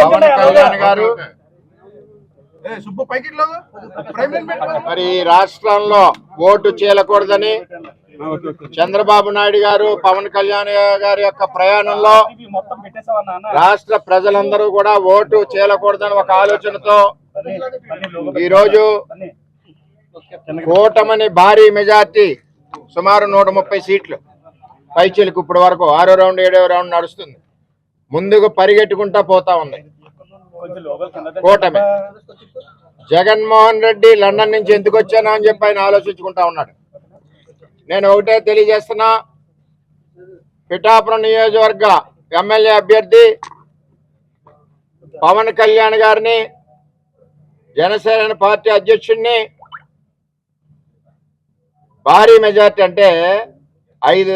పవన్ కళ్యాణ్ గారు మరి రాష్ట్రంలో ఓటు చీలకూడదని చంద్రబాబు నాయుడు గారు పవన్ కళ్యాణ్ గారి యొక్క ప్రయాణంలో రాష్ట్ర ప్రజలందరూ కూడా ఓటు చీలకూడదని ఒక ఆలోచనతో ఈరోజు కూటమిని భారీ మెజార్టీ సుమారు 130 సీట్లు పైచీలకు ఇప్పటి వరకు 6వ రౌండ్ 7వ రౌండ్ నడుస్తుంది. ముందుకు పరిగెట్టుకుంటా పోతా ఉంది కూటమి. జగన్మోహన్ రెడ్డి లండన్ నుంచి ఎందుకు వచ్చానా అని చెప్పి ఆయన ఆలోచించుకుంటా ఉన్నాడు. నేను ఒకటే తెలియజేస్తున్నా, పిఠాపురం నియోజకవర్గ ఎమ్మెల్యే అభ్యర్థి పవన్ కళ్యాణ్ గారిని, జనసేన పార్టీ అధ్యక్షుడిని భారీ మెజార్టీ అంటే 5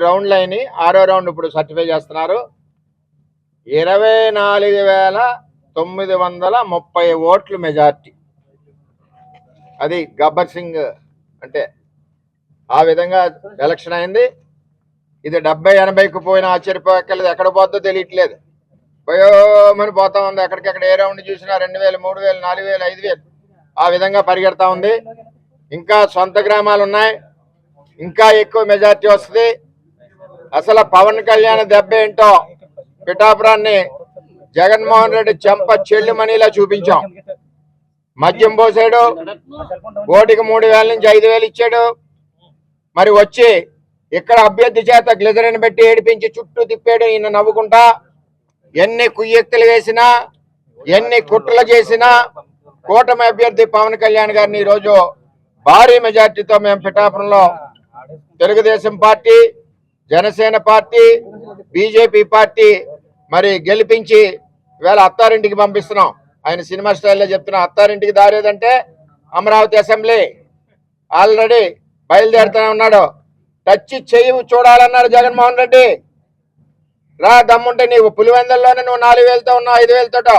రౌండ్లు అయినాయి. 6వ రౌండ్ ఇప్పుడు సర్టిఫై చేస్తున్నారు. 24,930 ఓట్లు మెజార్టీ. అది గబ్బర్ సింగ్ అంటే ఆ విధంగా ఎలక్షన్ అయింది. ఇది 70-80కు పోయిన ఆశ్చర్యపోక్కర్లేదు. ఎక్కడ పోద్దో తెలియట్లేదు. పోయోమని పోతా ఉంది. ఎక్కడికెక్కడ ఏ రౌండ్ చూసినా 2,000, 3,000, 4,000, 5,000 ఆ విధంగా పరిగెడతా ఉంది. ఇంకా సొంత గ్రామాలు ఉన్నాయి, ఇంకా ఎక్కువ మెజార్టీ వస్తుంది. అసలు పవన్ కళ్యాణ్ దెబ్బ ఏంటో పిఠాపురాన్ని జగన్మోహన్ రెడ్డి చెంప చెల్లుమనిలా చూపించాం. మద్యం పోసాడు, ఓటికి 3,000 నుంచి 5,000 ఇచ్చాడు. మరి వచ్చి ఇక్కడ అభ్యర్థి చేత గ్లిజరిన్ పెట్టి ఏడిపించి చుట్టూ తిప్పాడు. ఈయన నవ్వుకుంటా ఎన్ని కుయ్యెక్తులు వేసినా, ఎన్ని కుట్రలు చేసినా కూటమి అభ్యర్థి పవన్ కళ్యాణ్ గారిని ఈరోజు భారీ మెజార్టీతో మేము పిఠాపురంలో Telugu Desam party, Janasena party, BJP party మరి గెలిపించి ఇవాళ అత్తారింటికి పంపిస్తున్నాం. ఆయన సినిమా స్టైల్లో చెప్తున్నా, అత్తారింటికి దారేదంటే అమరావతి అసెంబ్లీ. ఆల్రెడీ బయలుదేరుతూనే ఉన్నాడు. టచ్ చెయ్యి చూడాలన్నాడు జగన్మోహన్ రెడ్డి. రా దమ్ముంటే నీవు పులివెందుల్లోనే నువ్వు 4,000తో ఉన్నావు, 5,000తోటో.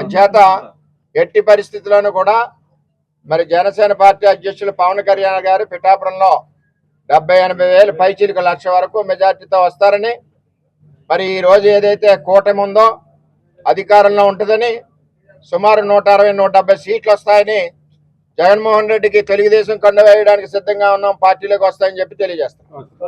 అంచేత ఎట్టి పరిస్థితుల్లోనూ కూడా మరి జనసేన పార్టీ అధ్యక్షులు పవన్ కళ్యాణ్ గారు పిఠాపురంలో 70-80 వేలు పైచీలకు 1,00,000 వరకు మెజార్టీతో వస్తారని, మరి ఈ రోజు ఏదైతే కూటమి ఉందో అధికారంలో ఉంటుందని, సుమారు 160-170 సీట్లు వస్తాయని, జగన్మోహన్ రెడ్డికి తెలుగుదేశం కండ వేయడానికి సిద్ధంగా ఉన్నాం, పార్టీలోకి వస్తాయని చెప్పి తెలియజేస్తాం.